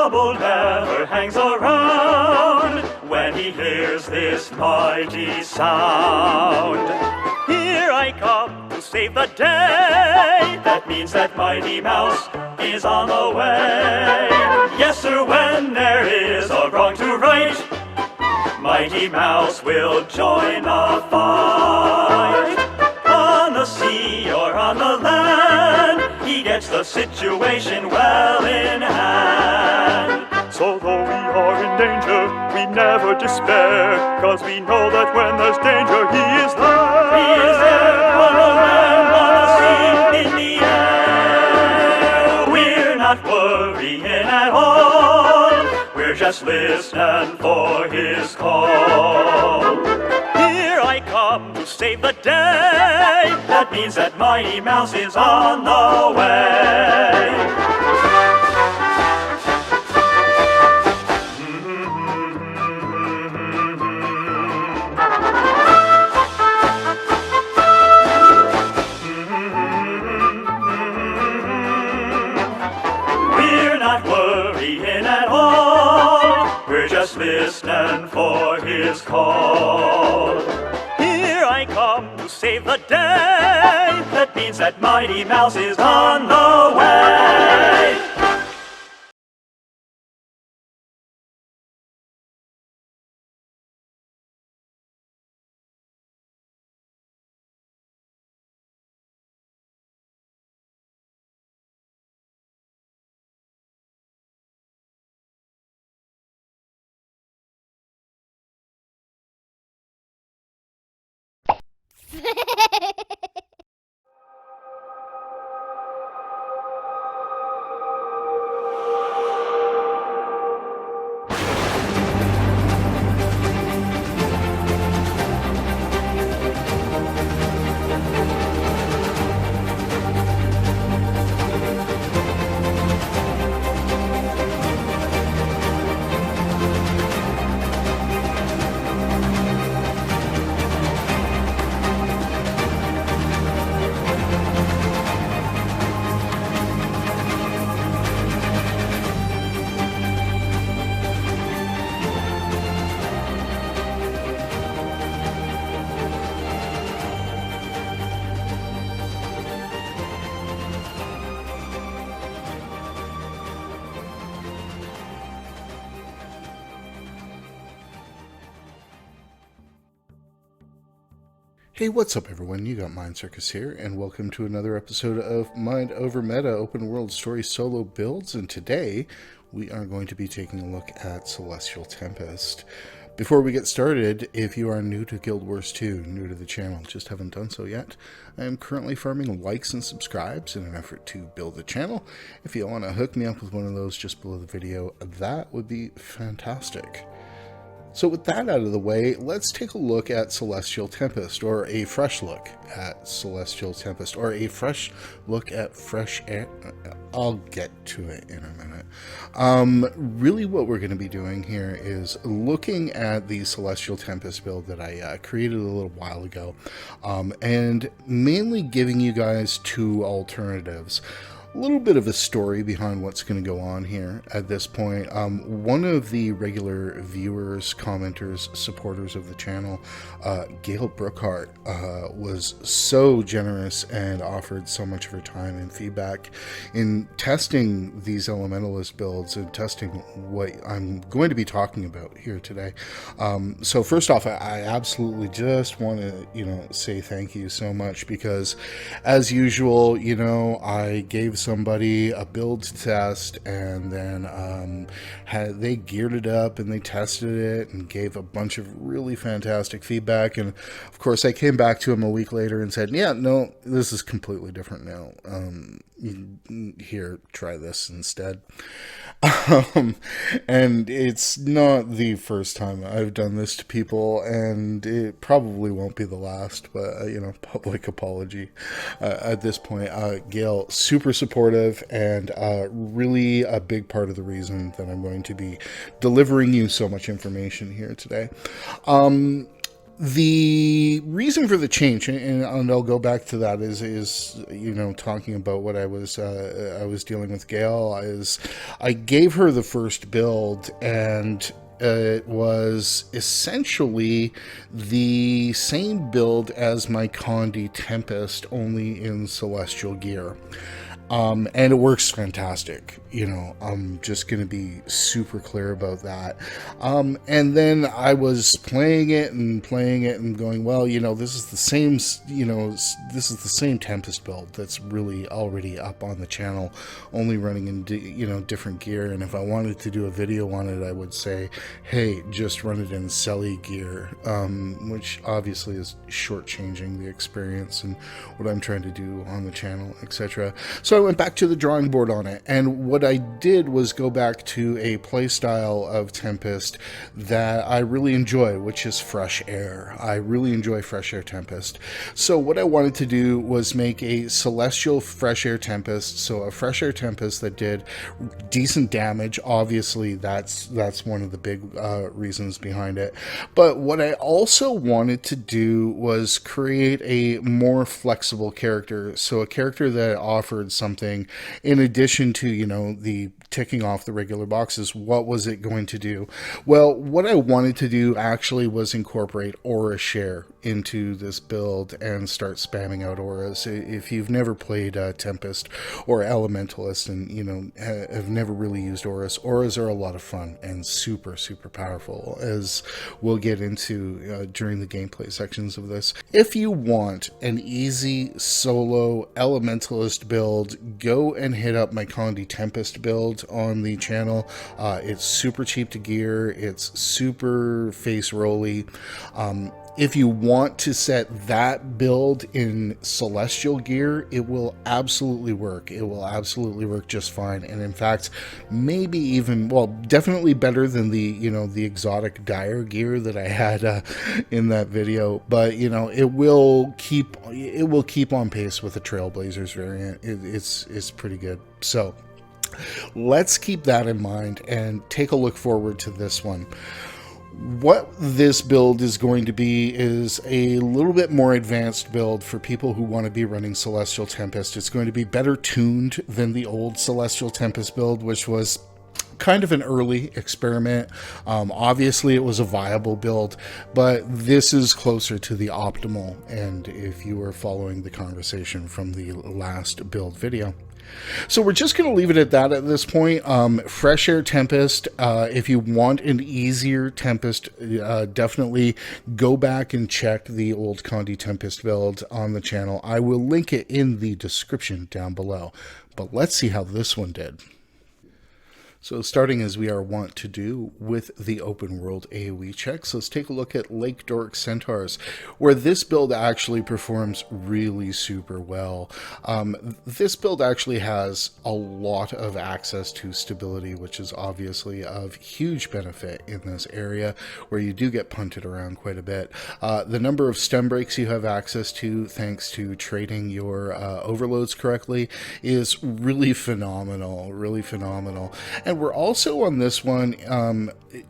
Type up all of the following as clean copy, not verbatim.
trouble never hangs around when he hears this mighty sound. Here I come to save the day. That means that Mighty Mouse is on the way. Yes, sir, when there is a wrong to right, Mighty Mouse will join the fight. On the sea or on the land, he gets the situation well in hand. So though we are in danger, we never despair, 'cause we know that when there's danger, he is there. He is there on the land, on the sea, in the air. We're not worrying at all, we're just listening for his call. Here I come to save the day. That means that Mighty Mouse is on the way. We're not worrying at all, we're just listening for his call. Here I come to save the day. That means that Mighty Mouse is on the way. Hey, what's up everyone? You got Mind Circus here, and welcome to another episode of Mind Over Meta Open World Story Solo Builds, and today we are going to be taking a look at Celestial Tempest. Before we get started, if you are new to Guild Wars 2, new to the channel, just haven't done so yet, I am currently farming likes and subscribes in an effort to build the channel. If you want to hook me up with one of those just below the video, that would be fantastic. So with that out of the way, let's take a look at Celestial Tempest, or a fresh look at Celestial Tempest, or a fresh look at fresh air. I'll get to it in a minute. Really what we're going to be doing here is looking at the Celestial Tempest build that I created a little while ago, and mainly giving you guys two alternatives. A little bit of a story behind what's going to go on here at this point. One of the regular viewers, commenters, supporters of the channel, Gail Brookhart, was so generous and offered so much of her time and feedback in testing these Elementalist builds and testing what I'm going to be talking about here today. So first off, I absolutely just want to, say thank you so much, because as usual, I gave somebody a build to test, and then they geared it up and they tested it and gave a bunch of really fantastic feedback. And of course I came back to him a week later and said, yeah, no, this is completely different now. Here, try this instead. And it's not the first time I've done this to people, and it probably won't be the last, but public apology at this point. Gail, super supportive, and really a big part of the reason that I'm going to be delivering you so much information here today. The reason for the change, and I'll go back to that, is talking about what I was dealing with Gail, is I gave her the first build, and it was essentially the same build as my Condi Tempest, only in Celestial gear. And it works fantastic. I'm just going to be super clear about that. And then I was playing it and going, well, this is the same, this is the same Tempest build that's really already up on the channel, only running in, different gear. And if I wanted to do a video on it, I would say, hey, just run it in Celi gear, which obviously is shortchanging the experience and what I'm trying to do on the channel, etc. So I went back to the drawing board on it, and what I did was go back to a playstyle of Tempest that I really enjoy, which is Fresh Air. I really enjoy Fresh Air Tempest. So what I wanted to do was make a Celestial Fresh Air Tempest, so a Fresh Air Tempest that did decent damage. Obviously, that's one of the big reasons behind it. But what I also wanted to do was create a more flexible character, so a character that offered something in addition to, the ticking off the regular boxes. What was it going to do? Well, what I wanted to do actually was incorporate Aura Share into this build and start spamming out auras. If you've never played Tempest or Elementalist and, have never really used auras are a lot of fun and super, super powerful, as we'll get into during the gameplay sections of this. If you want an easy solo Elementalist build, go and hit up my Condi Tempest build on the channel. It's super cheap to gear. It's super face rolly. If you want to set that build in Celestial gear, it will absolutely work. It will absolutely work just fine. And in fact, maybe even, well, definitely better than the exotic dire gear that I had in that video. But, it will keep on pace with the Trailblazers variant. It's pretty good. So let's keep that in mind and take a look forward to this one. What this build is going to be is a little bit more advanced build for people who want to be running Celestial Tempest. It's going to be better tuned than the old Celestial Tempest build, which was kind of an early experiment. Obviously it was a viable build, but this is closer to the optimal, and if you were following the conversation from the last build video. So we're just going to leave it at that at this point. Fresh Air Tempest, if you want an easier Tempest, definitely go back and check the old Condi Tempest build on the channel. I will link it in the description down below. But let's see how this one did. So starting as we are wont to do with the open world AoE checks, let's take a look at Lake Dork Centaurs, where this build actually performs really super well. This build actually has a lot of access to stability, which is obviously of huge benefit in this area where you do get punted around quite a bit. The number of stem breaks you have access to, thanks to trading your overloads correctly, is really phenomenal, And we're also on this one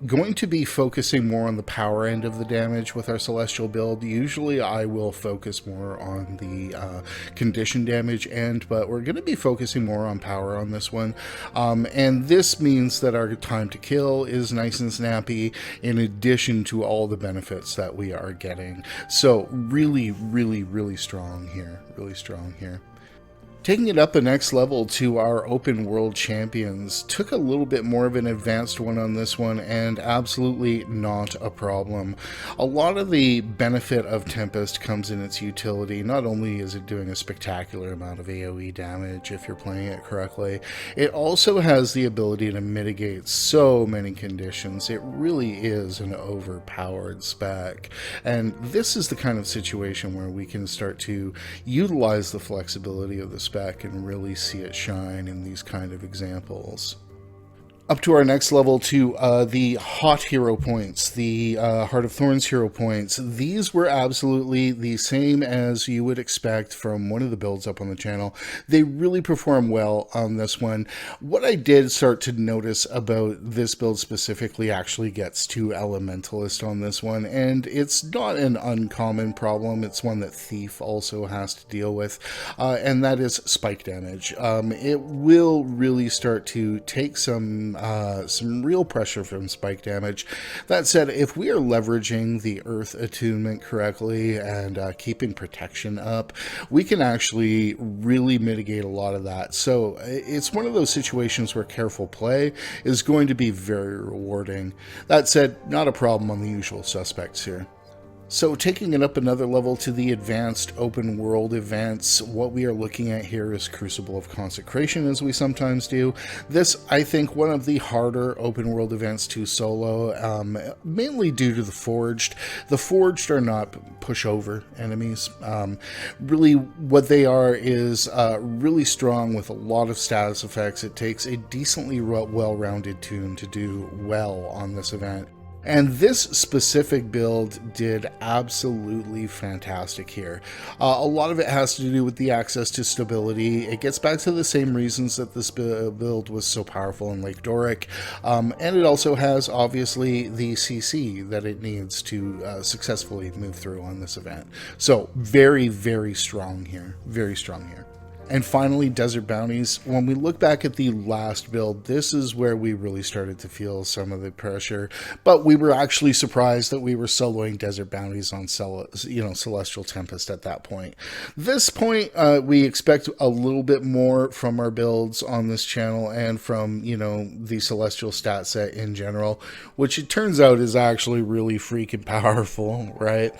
going to be focusing more on the power end of the damage with our Celestial build. Usually I will focus more on the condition damage end, but we're going to be focusing more on power on this one. And this means that our time to kill is nice and snappy, in addition to all the benefits that we are getting. So really, really, really strong here. Taking it up the next level to our open world champions, took a little bit more of an advanced one on this one, and absolutely not a problem. A lot of the benefit of Tempest comes in its utility. Not only is it doing a spectacular amount of AoE damage if you're playing it correctly, it also has the ability to mitigate so many conditions. It really is an overpowered spec, and this is the kind of situation where we can start to utilize the flexibility of the spec and really see it shine in these kind of examples. Up to our next level, to the hot hero points, the Heart of Thorns hero points. These were absolutely the same as you would expect from one of the builds up on the channel. They really perform well on this one. What I did start to notice about this build specifically actually gets to Elementalist on this one, and it's not an uncommon problem. It's one that Thief also has to deal with, and that is spike damage. It will really start to take some real pressure from spike damage. That said, if we are leveraging the Earth attunement correctly and keeping protection up, we can actually really mitigate a lot of that. So it's one of those situations where careful play is going to be very rewarding. That said, not a problem on the usual suspects here. So taking it up another level to the advanced open world events, what we are looking at here is Crucible of Consecration, as we sometimes do. This, I think, one of the harder open world events to solo, mainly due to the Forged. The Forged are not pushover enemies. Really, what they are is really strong with a lot of status effects. It takes a decently well-rounded tune to do well on this event. And this specific build did absolutely fantastic here. A lot of it has to do with the access to stability. It gets back to the same reasons that this build was so powerful in Lake Doric. And it also has, obviously, the CC that it needs to successfully move through on this event. So very, very strong here. Very strong here. And finally, Desert Bounties. When we look back at the last build, this is where we really started to feel some of the pressure. But we were actually surprised that we were soloing Desert Bounties on Celestial Tempest at that point. This point, we expect a little bit more from our builds on this channel and from, the Celestial stat set in general, which it turns out is actually really freaking powerful, right?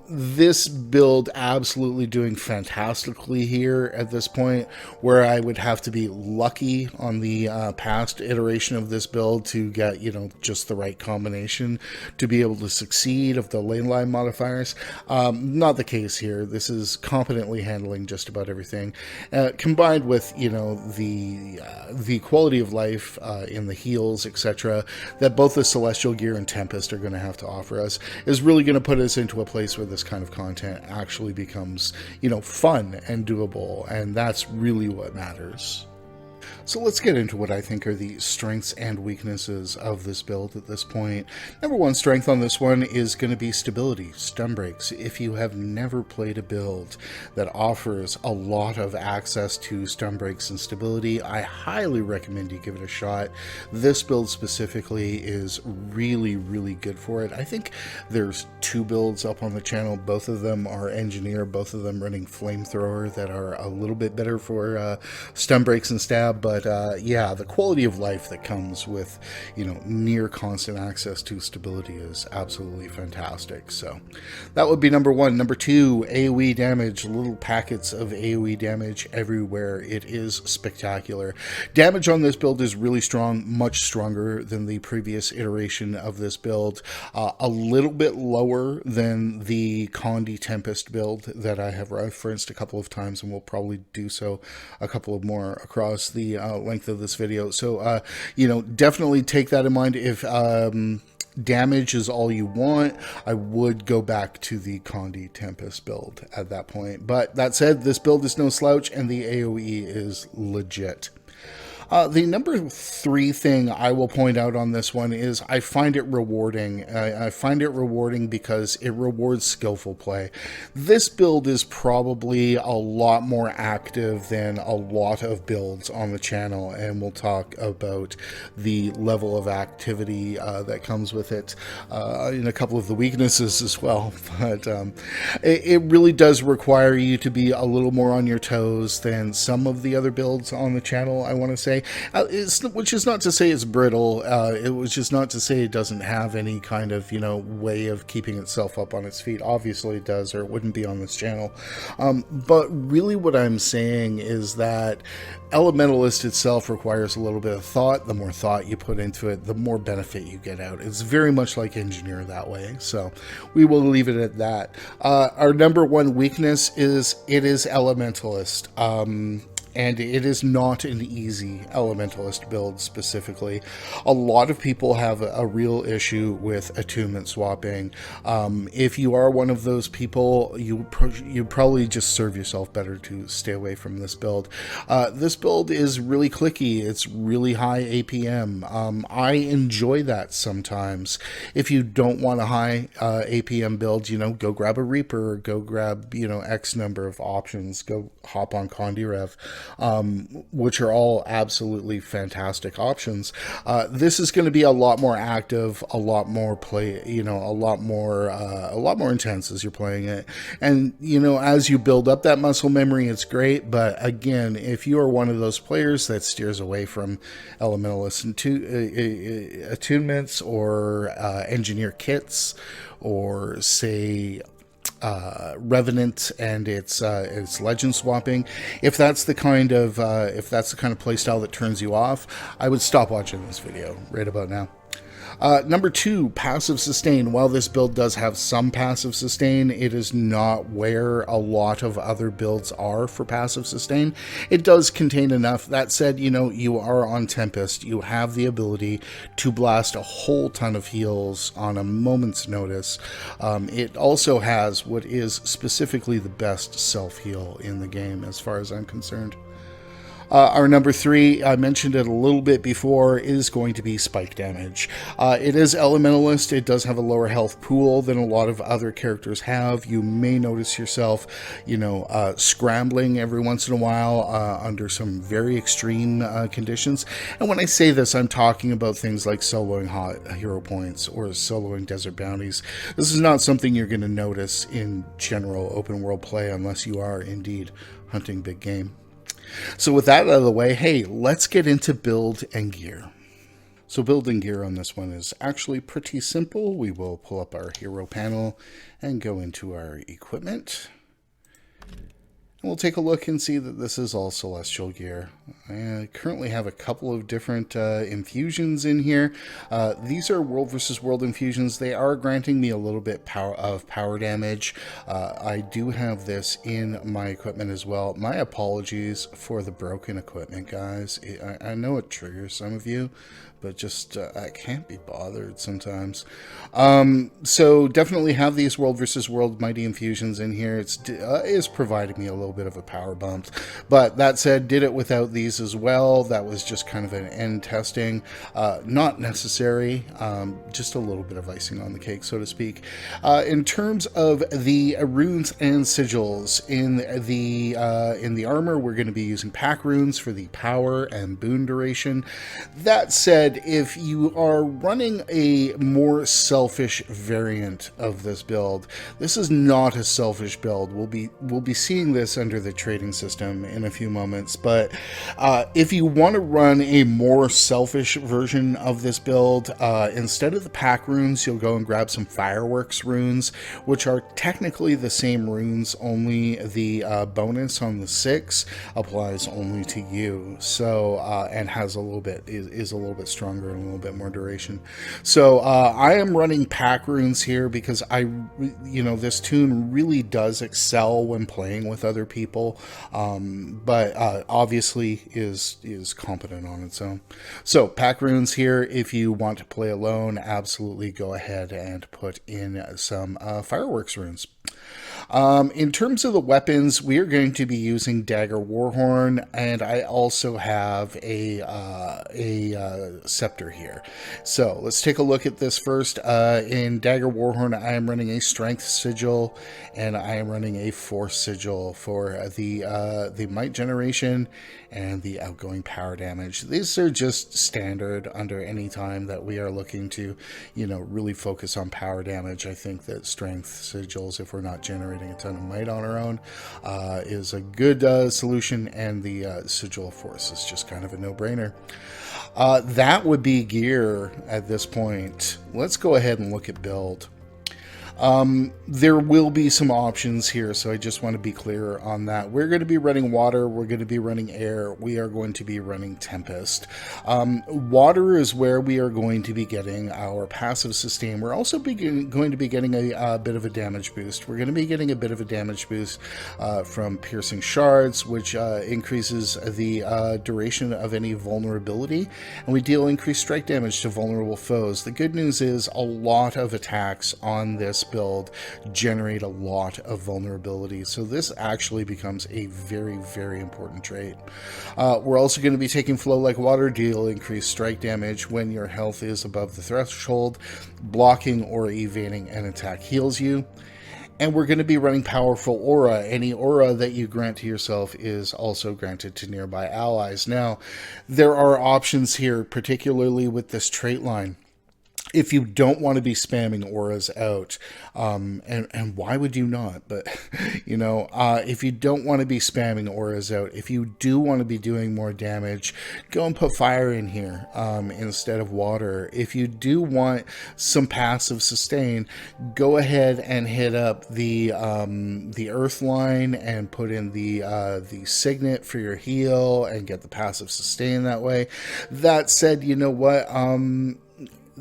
This build absolutely doing fantastically here at this point, where I would have to be lucky on the past iteration of this build to get, just the right combination to be able to succeed of the lane line modifiers. Not the case here. This is competently handling just about everything, combined with, the quality of life in the heals, etc., that both the Celestial Gear and Tempest are going to have to offer us, is really going to put us into a place where this kind of content actually becomes, fun and doable. And that's really what matters. So let's get into what I think are the strengths and weaknesses of this build at this point. Number one strength on this one is going to be stability, stun breaks. If you have never played a build that offers a lot of access to stun breaks and stability, I highly recommend you give it a shot. This build specifically is really, really good for it. I think there's two builds up on the channel. Both of them are engineer, both of them running flamethrower, that are a little bit better for stun breaks and stab, but yeah, the quality of life that comes with, near constant access to stability is absolutely fantastic. So that would be number one. Number two, AoE damage, little packets of AoE damage everywhere. It is spectacular. Damage on this build is really strong, much stronger than the previous iteration of this build. A little bit lower than the Condi Tempest build that I have referenced a couple of times, and will probably do so a couple of more across the length of this video. So, definitely take that in mind. If damage is all you want, I would go back to the Condi Tempest build at that point. But that said, this build is no slouch, and the AoE is legit. The number three thing I will point out on this one is I find it rewarding. I find it rewarding because it rewards skillful play. This build is probably a lot more active than a lot of builds on the channel, and we'll talk about the level of activity that comes with it in a couple of the weaknesses as well. But it really does require you to be a little more on your toes than some of the other builds on the channel, I want to say. Which is not to say it's brittle. It was just not to say it doesn't have any kind of, way of keeping itself up on its feet. Obviously it does, or it wouldn't be on this channel. But really what I'm saying is that Elementalist itself requires a little bit of thought. The more thought you put into it, the more benefit you get out. It's very much like Engineer that way. So we will leave it at that. Our number one weakness is it is Elementalist. And it is not an easy Elementalist build specifically. A lot of people have a real issue with attunement swapping. If you are one of those people, you probably just serve yourself better to stay away from this build. This build is really clicky. It's really high APM. I enjoy that sometimes. If you don't want a high APM build, go grab a Reaper, go grab, X number of options, go hop on Condi Rev. Which are all absolutely fantastic options. This is going to be a lot more active, a lot more play, a lot more intense as you're playing it. And, as you build up that muscle memory, it's great. But again, if you are one of those players that steers away from Elementalist attunements or engineer kits, or say Revenant and its legend swapping, if that's the kind of playstyle that turns you off, I would stop watching this video right about now. Number 2, passive sustain. While this build does have some passive sustain, it is not where a lot of other builds are for passive sustain. It does contain enough. That said, you are on Tempest. You have the ability to blast a whole ton of heals on a moment's notice. It also has what is specifically the best self-heal in the game as far as I'm concerned. Our number 3, I mentioned it a little bit before, is going to be spike damage. It is Elementalist. It does have a lower health pool than a lot of other characters have. You may notice yourself, scrambling every once in a while under some very extreme conditions. And when I say this, I'm talking about things like soloing hot hero points or soloing desert bounties. This is not something you're going to notice in general open world play unless you are indeed hunting big game. So with that out of the way, hey, let's get into build and gear. So build and gear on this one is actually pretty simple. We will pull up our hero panel and go into our equipment. And we'll take a look and see that this is all Celestial gear. I currently have a couple of different infusions in here. These are World versus World infusions. They are granting me a little bit of power damage. I do have this in my equipment as well. My apologies for the broken equipment, guys. I know it triggers some of you, but just I can't be bothered sometimes. So definitely have these World versus World Mighty Infusions in here. It is providing me a little bit of a power bump. But that said, did it without these as well. That was just kind of an end testing. Not necessary, just a little bit of icing on the cake, so to speak. In terms of the runes and sigils, in the armor, we're going to be using pack runes for the power and boon duration. That said, if you are running a more selfish variant of this build, this is not a selfish build. We'll be seeing this under the trading system in a few moments, but if you want to run a more selfish version of this build, instead of the pack runes, you'll go and grab some fireworks runes, which are technically the same runes, only the bonus on the 6 applies only to you. So and has a little bit is a little bit stronger and a little bit more duration. So I am running pack runes here because this tune really does excel when playing with other people, but obviously is competent on its own. So pack runes here. If you want to play alone, absolutely go ahead and put in some fireworks runes. In terms of the weapons, we are going to be using Dagger Warhorn, and I also have a scepter here. So let's take a look at this first. In Dagger Warhorn, I am running a Strength Sigil, and I am running a Force Sigil for the Might Generation and the outgoing power damage. These are just standard under any time that we are looking to, really focus on power damage. I think that Strength Sigils, if we're not generating a ton of might on our own, is a good solution, and the Sigil of Force is just kind of a no-brainer. That would be gear at this point. Let's go ahead and look at build. There will be some options here, so I just want to be clear on that. We're going to be running water, we're going to be running air, we are going to be running Tempest. Water is where we are going to be getting our passive sustain. We're also going to be getting a bit of a damage boost. We're going to be getting a bit of a damage boost from piercing shards, which increases the duration of any vulnerability, and we deal increased strike damage to vulnerable foes. The good news is a lot of attacks on this build generate a lot of vulnerability, so this actually becomes a very, very important trait. We're also going to be taking Flow Like Water, deal increased strike damage when your health is above the threshold. Blocking or evading an attack heals you. And we're going to be running Powerful Aura. Any aura that you grant to yourself is also granted to nearby allies. Now, there are options here, particularly with this trait line. If you don't want to be spamming auras out, and why would you not? But, if you don't want to be spamming auras out, if you do want to be doing more damage, go and put fire in here instead of water. If you do want some passive sustain, go ahead and hit up the earth line and put in the signet for your heal and get the passive sustain that way. That said, you know what?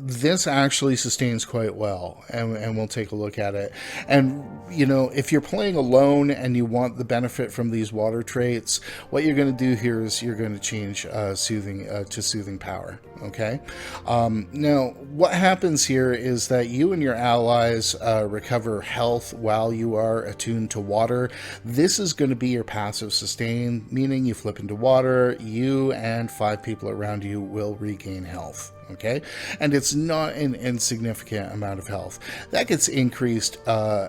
This actually sustains quite well, and we'll take a look at it. And, if you're playing alone and you want the benefit from these water traits, what you're going to do here is you're going to change soothing to soothing power, okay? Now, what happens here is that you and your allies recover health while you are attuned to water. This is going to be your passive sustain, meaning you flip into water, you and 5 people around you will regain health. Okay, and it's not an insignificant amount of health. That gets increased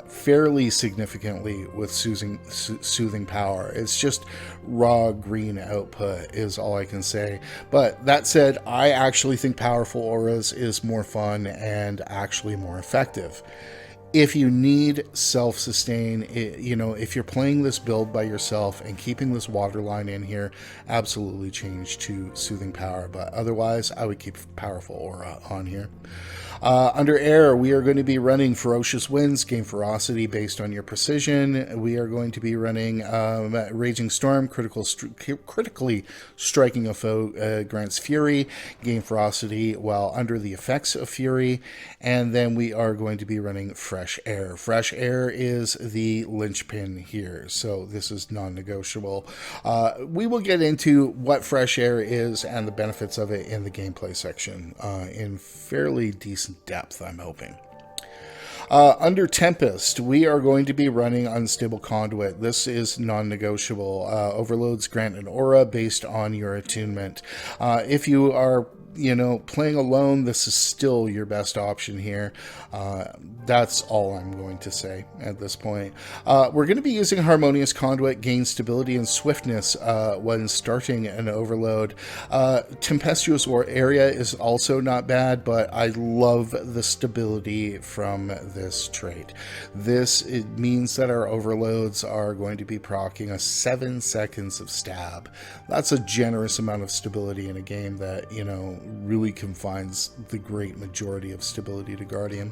fairly significantly with soothing power. It's just raw green output is all I can say. But that said, I actually think Powerful Auras is more fun and actually more effective. If you need self-sustain, if you're playing this build by yourself and keeping this water line in here, absolutely change to Soothing Power. But otherwise, I would keep Powerful Aura on here. Under Air, we are going to be running Ferocious Winds, gain Ferocity based on your precision. We are going to be running Raging Storm, critically striking a foe grants Fury, gain Ferocity while under the effects of Fury. And then we are going to be running Fresh Air. Fresh Air is the linchpin here, so this is non-negotiable. We will get into what Fresh Air is and the benefits of it in the gameplay section in fairly decent depth, I'm hoping. Under Tempest, we are going to be running Unstable Conduit. This is non-negotiable. Overloads grant an aura based on your attunement. If you are playing alone, this is still your best option here. That's all I'm going to say at this point. We're going to be using Harmonious Conduit, gain stability and swiftness when starting an overload. Tempestuous Area is also not bad, but I love the stability from this trait. It means that our overloads are going to be proccing us 7 seconds of stab. That's a generous amount of stability in a game that, really confines the great majority of stability to Guardian.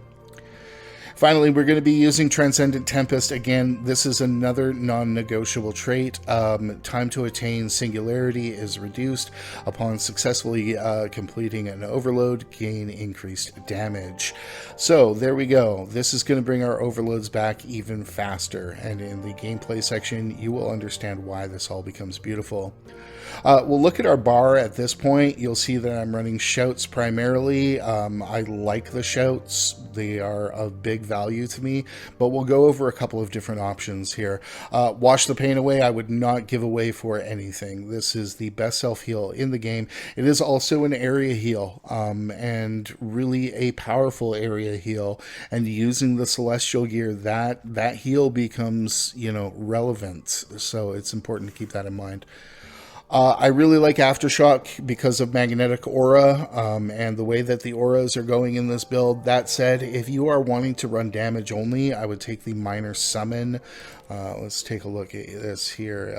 Finally, we're going to be using Transcendent Tempest. Again, this is another non-negotiable trait. Time to attain singularity is reduced upon successfully completing an overload, gain increased damage. So there we go. This is going to bring our overloads back even faster, and in the gameplay section, you will understand why this all becomes beautiful. We'll look at our bar at this point. You'll see that I'm running shouts primarily. I like the shouts. They are of big value to me, but we'll go over a couple of different options here. Wash the Pain Away, I would not give away for anything. This is the best self-heal in the game. It is also an area heal, and really a powerful area heal. And using the Celestial gear, that heal becomes, relevant. So it's important to keep that in mind. I really like Aftershock because of Magnetic Aura and the way that the auras are going in this build. That said, if you are wanting to run damage only, I would take the Minor Summon Let's take a look at this here.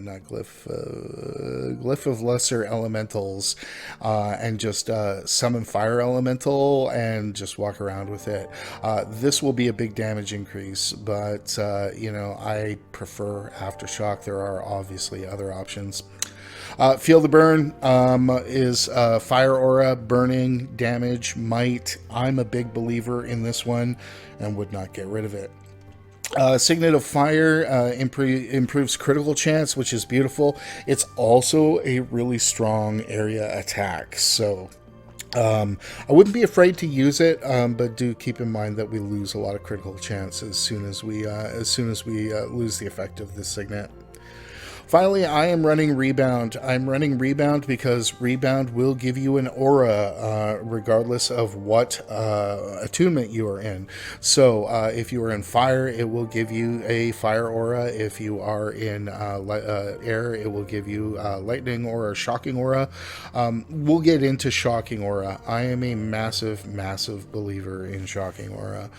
Not glyph of lesser elementals, and just summon fire elemental and just walk around with it. This will be a big damage increase, but you know, I prefer Aftershock. There are obviously other options. Feel the Burn is fire aura, burning, damage, might. I'm a big believer in this one and would not get rid of it. Signet of Fire improves critical chance, which is beautiful. It's also a really strong area attack, so I wouldn't be afraid to use it, but do keep in mind that we lose a lot of critical chance as soon as we lose the effect of this signet. Finally, I am running Rebound. I'm running Rebound because Rebound will give you an aura regardless of what attunement you are in. So if you are in fire, it will give you a fire aura. If you are in air, it will give you lightning aura or shocking aura. We'll get into shocking aura. I am a massive, massive believer in shocking aura.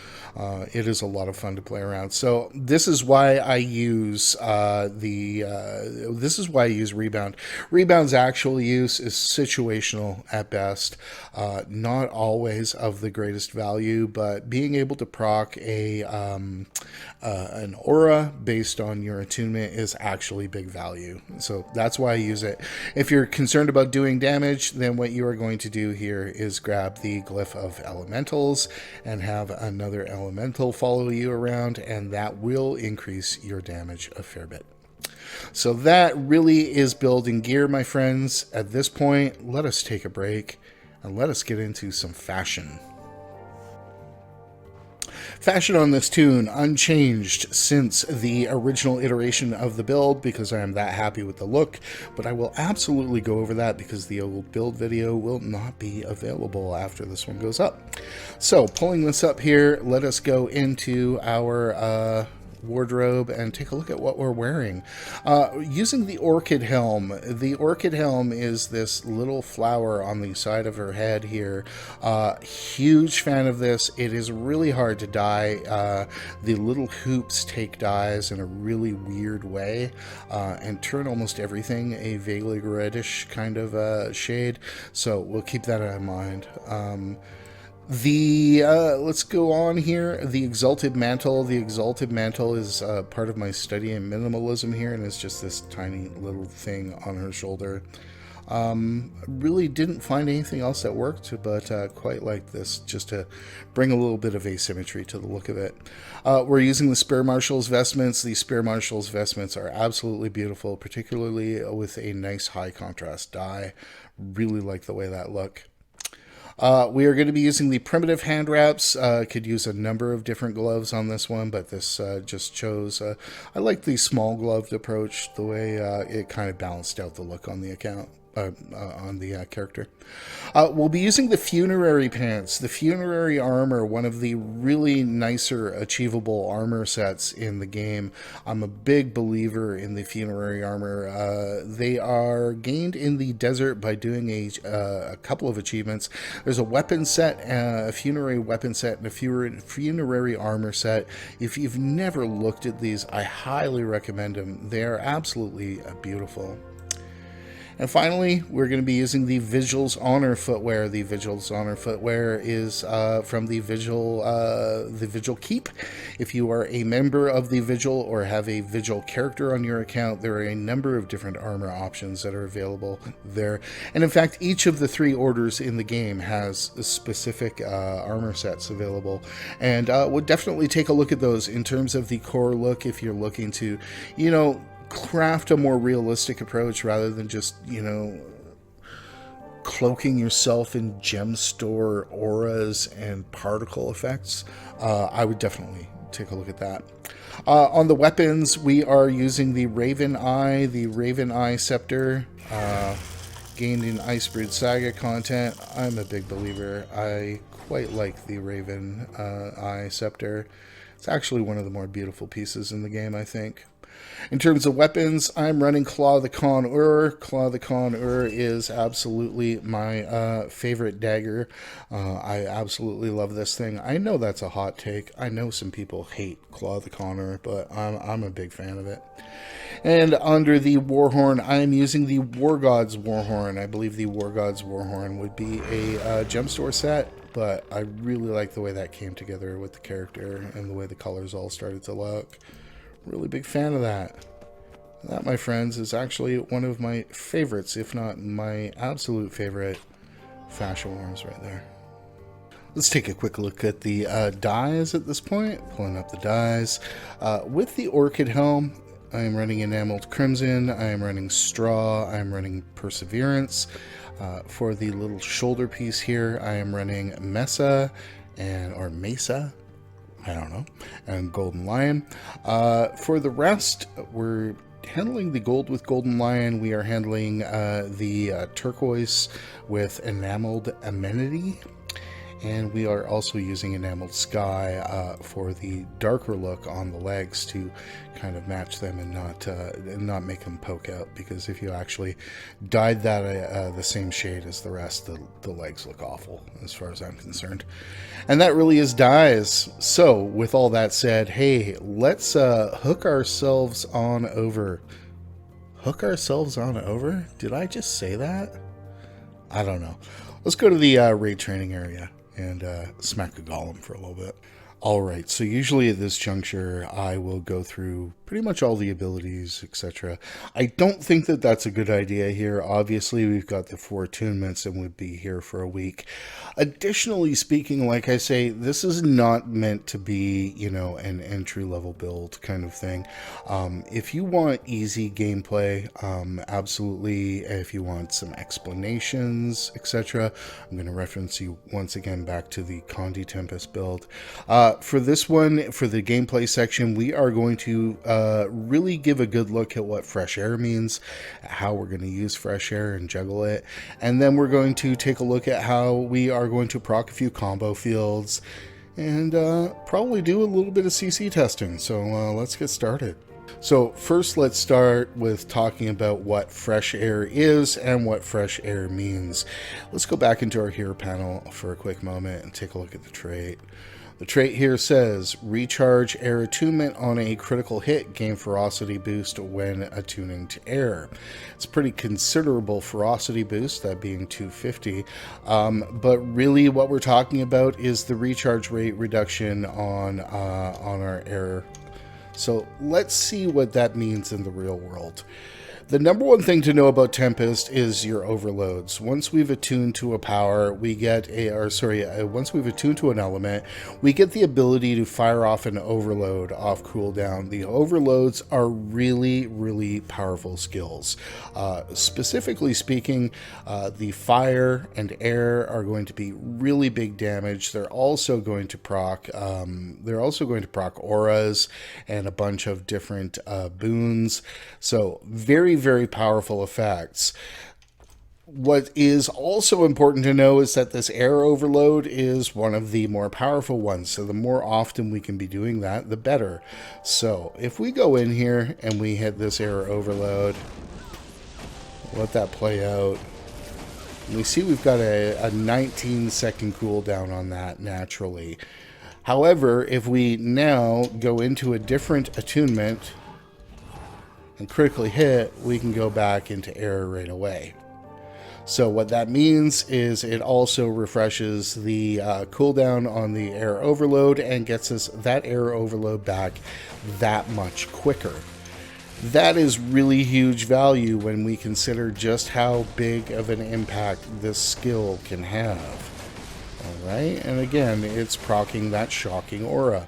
It is a lot of fun to play around. So this is why I use Rebound. Rebound's actual use is situational at best, not always of the greatest value, but being able to proc an aura based on your attunement is actually big value. So that's why I use it. If you're concerned about doing damage, then what you are going to do here is grab the Glyph of Elementals and have another elemental follow you around, and that will increase your damage a fair bit. So that really is building gear, my friends. At this point, let us take a break and let us get into some fashion. Fashion on this tune, unchanged since the original iteration of the build because I am that happy with the look, but I will absolutely go over that because the old build video will not be available after this one goes up. So pulling this up here, let us go into our wardrobe and take a look at what we're wearing. Using the Orchid Helm. The Orchid Helm is this little flower on the side of her head here. Huge fan of this. It is really hard to dye. The little hoops take dyes in a really weird way and turn almost everything a vaguely reddish kind of shade. So we'll keep that in mind. Let's go on here. The Exalted Mantle. The Exalted Mantle is part of my study in minimalism here, and it's just this tiny little thing on her shoulder. Really didn't find anything else that worked, but quite like this, just to bring a little bit of asymmetry to the look of it. We're using the Spear Marshal's vestments. The Spear Marshal's vestments are absolutely beautiful, particularly with a nice high contrast dye. Really like the way that look. We are going to be using the primitive hand wraps. Could use a number of different gloves on this one, but this just chose. I like the small gloved approach, the way it kind of balanced out the look on the account. On the character. We'll be using the Funerary Pants. The Funerary Armor, one of the really nicer achievable armor sets in the game. I'm a big believer in the Funerary Armor. They are gained in the desert by doing a couple of achievements. There's a weapon set, a Funerary weapon set, and a Funerary armor set. If you've never looked at these, I highly recommend them. They are absolutely beautiful. And finally, we're going to be using the Vigil's Honor footwear. The Vigil's Honor footwear is from the Vigil Keep. If you are a member of the Vigil or have a Vigil character on your account, there are a number of different armor options that are available there. And in fact, each of the 3 orders in the game has specific armor sets available. And we'll definitely take a look at those in terms of the core look if you're looking to, you know, craft a more realistic approach rather than just, you know, cloaking yourself in gem store auras and particle effects. I would definitely take a look at that. On the weapons, we are using the Raven Eye Scepter, gained in Icebreed Saga content. I'm a big believer. I quite like the Raven Eye Scepter. It's actually one of the more beautiful pieces in the game, I think. In terms of weapons, I'm running Claw the Con-Ur. Claw the Con-Ur is absolutely my favorite dagger. I absolutely love this thing. I know that's a hot take. I know some people hate Claw the Con-Ur, but I'm a big fan of it. And under the Warhorn, I am using the War Gods Warhorn. I believe the War Gods Warhorn would be a gem store set, but I really like the way that came together with the character and the way the colors all started to look. Really big fan of that. That, my friends, is actually one of my favorites, if not my absolute favorite fashion arms right there. Let's take a quick look at the dies at this point. Pulling up the dies. With the Orchid Helm, I am running Enameled Crimson, I am running Straw, I am running Perseverance. For the little shoulder piece here, I am running Mesa, or Mesa, I don't know, and Golden Lion. For the rest, we're handling the gold with Golden Lion. We are handling the turquoise with Enameled Amenity. And we are also using Enameled Sky for the darker look on the legs to kind of match them and not make them poke out. Because if you actually dyed that the same shade as the rest, the legs look awful as far as I'm concerned. And that really is dyes. So with all that said, hey, let's hook ourselves on over. Hook ourselves on over? Did I just say that? I don't know. Let's go to the raid training area and smack a golem for a little bit. Alright, so usually at this juncture I will go through pretty much all the abilities, etc. I don't think that that's a good idea here. Obviously we've got the 4 attunements and would be here for a week. Additionally speaking, like I say, this is not meant to be, you know, an entry-level build kind of thing. If you want easy gameplay, absolutely. If you want some explanations, etc., I'm going to reference you once again back to the Condi Tempest build. For this one, for the gameplay section, we are going to really give a good look at what fresh air means, how we're going to use fresh air and juggle it, and then we're going to take a look at how we are going to proc a few combo fields and probably do a little bit of CC testing. So let's get started. So first, let's start with talking about what fresh air is and what fresh air means. Let's go back into our hero panel for a quick moment and take a look at the trait. The trait here says, recharge air attunement on a critical hit, gain ferocity boost when attuning to air. It's a pretty considerable ferocity boost, that being 250, but really what we're talking about is the recharge rate reduction on our air. So let's see what that means in the real world. The number one thing to know about Tempest is your overloads. Once we've attuned to a power, we get once we've attuned to an element, we get the ability to fire off an overload off cooldown. The overloads are really, really powerful skills. Specifically speaking, the fire and air are going to be really big damage. They're also going to proc auras and a bunch of different boons. So very, very powerful effects. What is also important to know is that this air overload is one of the more powerful ones. So the more often we can be doing that, the better. So if we go in here and we hit this air overload, let that play out. We see we've got a 19-second cooldown on that naturally. However, if we now go into a different attunement and critically hit, we can go back into air right away. So what that means is it also refreshes the cooldown on the air overload and gets us that air overload back that much quicker. That is really huge value when we consider just how big of an impact this skill can have. Alright, and again, it's proccing that Shocking Aura.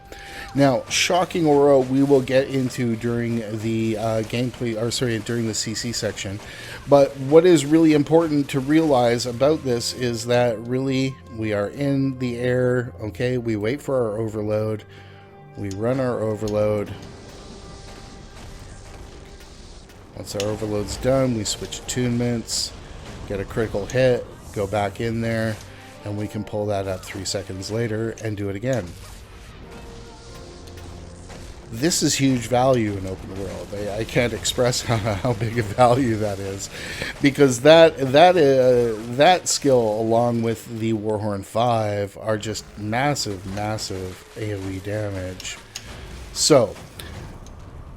Now, Shocking Aura we will get into during the during the CC section. But what is really important to realize about this is that really we are in the air, okay? We wait for our overload. We run our overload. Once our overload's done, we switch attunements, get a critical hit, go back in there, and we can pull that up 3 seconds later and do it again. This is huge value in open world. I can't express how big a value that is, because that skill, along with the Warhorn 5, are just massive AoE damage. So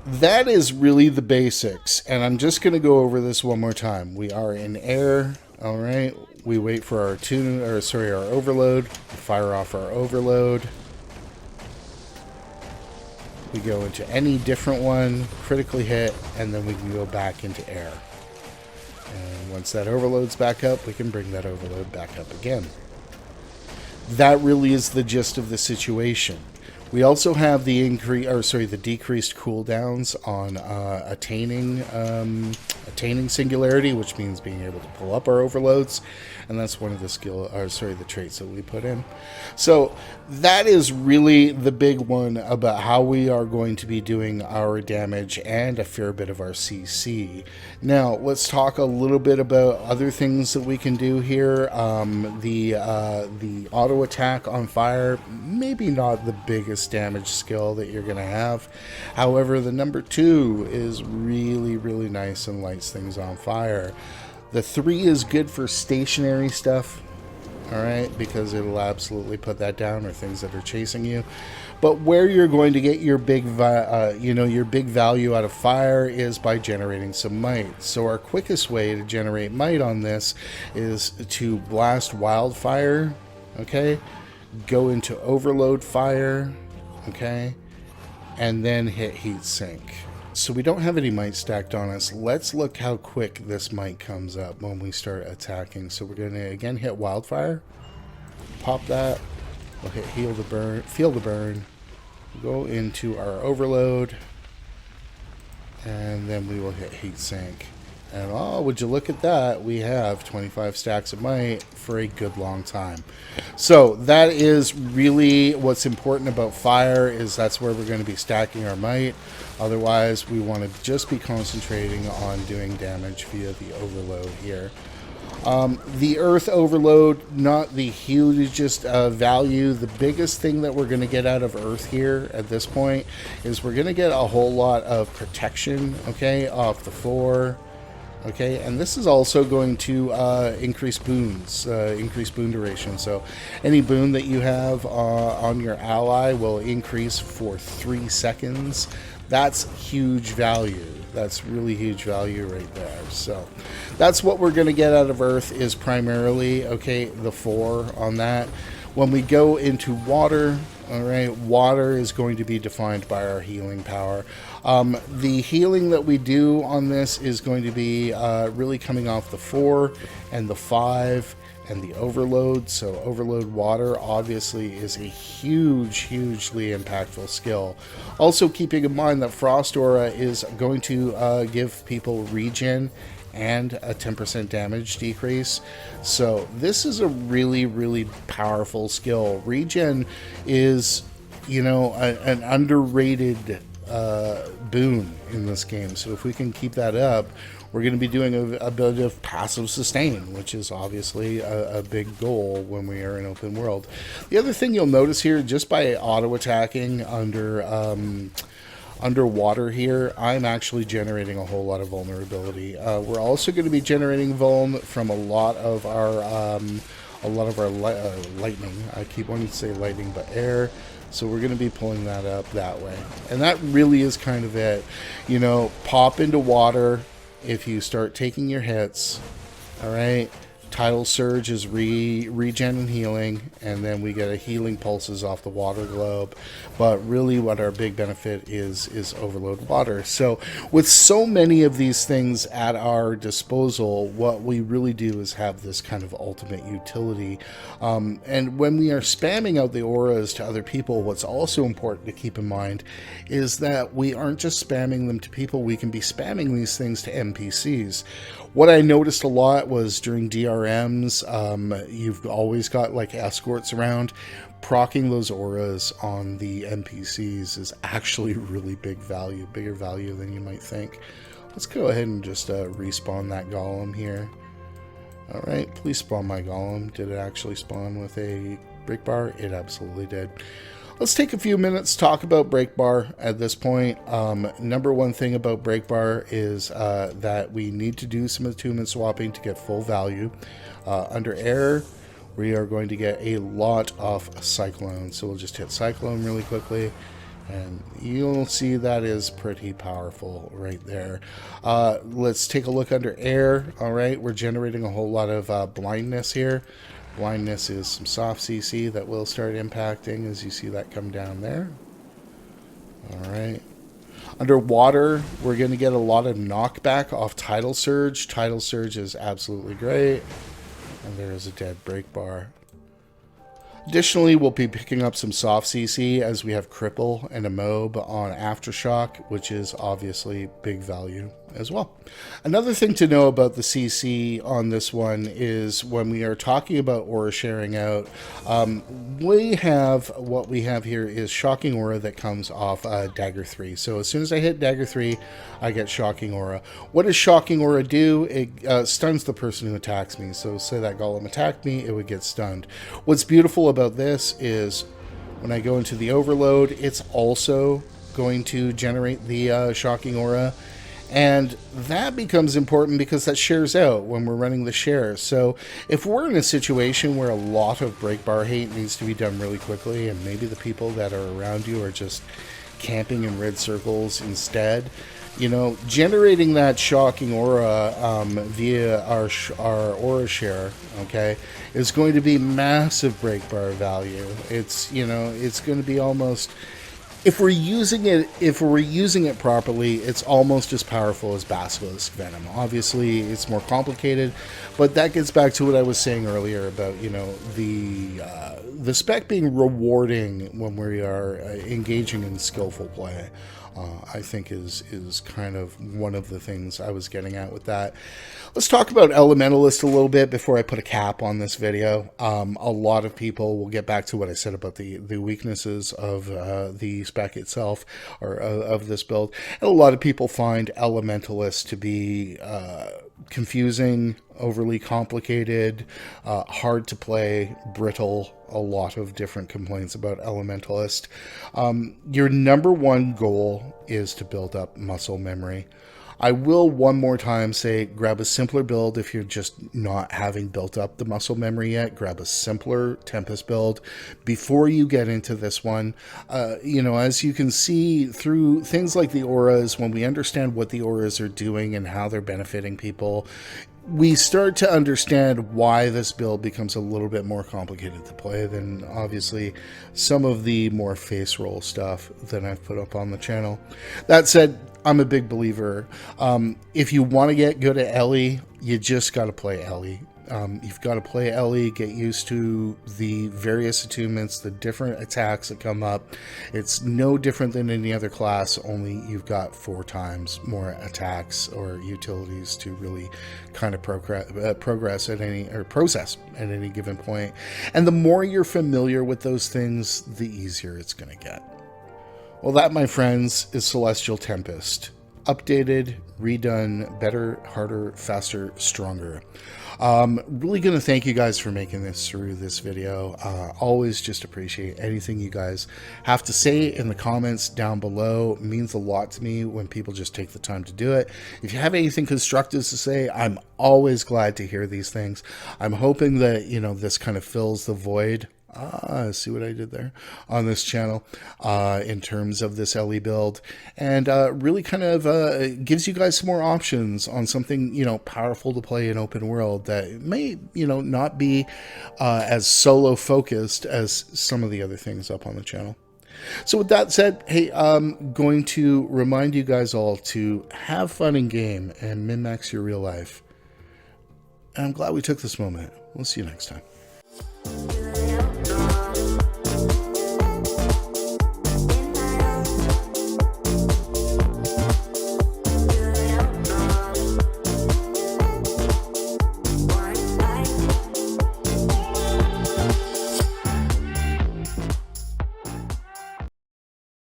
that is really the basics, and I'm just going to go over this one more time. We are in air, all right. We wait for our our overload. Fire off our overload. We go into any different one, critically hit, and then we can go back into air. And once that overloads back up, we can bring that overload back up again. That really is the gist of the situation. We also have the decreased cooldowns on attaining singularity, which means being able to pull up our overloads, and that's one of the traits that we put in. So that is really the big one about how we are going to be doing our damage and a fair bit of our CC. Now let's talk a little bit about other things that we can do here. The auto attack on fire, maybe not the biggest damage skill that you're going to have. However, the number 2 is really nice and lights things on fire. The 3 is good for stationary stuff, all right, because it'll absolutely put that down, or things that are chasing you. But where you're going to get your big value out of fire is by generating some might. So our quickest way to generate might on this is to blast wildfire, okay, go into overload fire, okay, and then hit heat sink. So we don't have any might stacked on us. Let's look how quick this might comes up when we start attacking. So we're going to again hit wildfire, pop that, we'll hit feel the burn, go into our overload, and then we will hit heat sink. And oh, would you look at that, we have 25 stacks of might for a good long time. So that is really what's important about fire, is that's where we're going to be stacking our might. Otherwise, we want to just be concentrating on doing damage via the overload here. The earth overload, not the hugest value. The biggest thing that we're going to get out of earth here at this point is we're going to get a whole lot of protection, okay, off the floor. Okay, and this is also going to increase boons, increase boon duration. So any boon that you have on your ally will increase for 3 seconds. That's huge value. That's really huge value right there. So that's what we're going to get out of Earth, is primarily, okay, the 4 on that. When we go into water, all right, water is going to be defined by our healing power. The healing that we do on this is going to be really coming off the 4 and the 5 and the overload. So overload water obviously is a hugely impactful skill. Also keeping in mind that Frost Aura is going to give people regen and a 10% damage decrease. So this is a really powerful skill. Regen is, you know, an underrated boon in this game. So if we can keep that up, we're going to be doing a bit of passive sustain, which is obviously a big goal when we are in open world. The other thing you'll notice here, just by auto attacking underwater here, I'm actually generating a whole lot of vulnerability. We're also going to be generating vuln from a lot of our lightning. I keep wanting to say lightning, but air. So we're going to be pulling that up that way. And that really is kind of it. You know, pop into water if you start taking your hits. All right. Tidal Surge is regen and healing, and then we get a healing pulses off the water globe. But really what our big benefit is overload water. So with so many of these things at our disposal, what we really do is have this kind of ultimate utility. And when we are spamming out the auras to other people, what's also important to keep in mind is that we aren't just spamming them to people, we can be spamming these things to NPCs. What I noticed a lot was during DRMs, you've always got like escorts around. Proccing those auras on the NPCs is actually really big value, bigger value than you might think. Let's go ahead and just respawn that golem here. Alright, please spawn my golem. Did it actually spawn with a break bar? It absolutely did. Let's take a few minutes to talk about break bar at this point. Number one thing about break bar is that we need to do some attunement swapping to get full value. Under air, we are going to get a lot of Cyclone. So we'll just hit Cyclone really quickly. And you'll see that is pretty powerful right there. Let's take a look under air. All right, we're generating a whole lot of blindness here. Blindness is some soft CC that will start impacting as you see that come down there. All right. Underwater, we're going to get a lot of knockback off Tidal Surge. Tidal Surge is absolutely great. And there is a dead break bar. Additionally, we'll be picking up some soft CC as we have Cripple and a Mob on Aftershock, which is obviously big value as well. Another thing to know about the CC on this one is when we are talking about aura sharing out, what we have here is Shocking Aura that comes off Dagger 3. So as soon as I hit Dagger 3, I get Shocking Aura. What does Shocking Aura do? It stuns the person who attacks me. So say that Golem attacked me, it would get stunned. What's beautiful about this is when I go into the Overload, it's also going to generate the Shocking Aura. And that becomes important because that shares out when we're running the share. So if we're in a situation where a lot of break bar hate needs to be done really quickly, and maybe the people that are around you are just camping in red circles instead, you know, generating that Shocking Aura via our aura share, okay, is going to be massive break bar value. It's, you know, it's going to be almost... If we're using it properly, it's almost as powerful as Basilisk Venom. Obviously, it's more complicated, but that gets back to what I was saying earlier about, you know, the spec being rewarding when we are engaging in skillful play. I think is kind of one of the things I was getting at with that. Let's talk about Elementalist a little bit before I put a cap on this video. A lot of people will get back to what I said about the weaknesses of the spec itself, or of this build. And a lot of people find Elementalist to be confusing, overly complicated, hard to play, brittle. A lot of different complaints about Elementalist. Your number one goal is to build up muscle memory. I will one more time say grab a simpler build if you're just not having built up the muscle memory yet. Grab a simpler Tempest build before you get into this one. You know, as you can see through things like the auras, when we understand what the auras are doing and how they're benefiting people, we start to understand why this build becomes a little bit more complicated to play than obviously some of the more face roll stuff that I've put up on the channel. That said, I'm a big believer. If you want to get good at Ellie, you just got to play Ellie. You've got to play Ellie, get used to the various attunements, the different attacks that come up. It's no different than any other class, only you've got 4 times more attacks or utilities to really kind of progress at any, or process at any given point. And the more you're familiar with those things, the easier it's going to get. Well, that, my friends, is Celestial Tempest. Updated, redone, better, harder, faster, stronger. Really going to thank you guys for making this through this video. Always just appreciate anything you guys have to say in the comments down below. It means a lot to me when people just take the time to do it. If you have anything constructive to say, I'm always glad to hear these things. I'm hoping that, you know, this kind of fills the void. See what I did there on this channel in terms of this LE build, and really kind of gives you guys some more options on something, you know, powerful to play in open world that may, you know, not be as solo focused as some of the other things up on the channel. So with that said, hey, I'm going to remind you guys all to have fun in game and min-max your real life. And I'm glad we took this moment. We'll see you next time.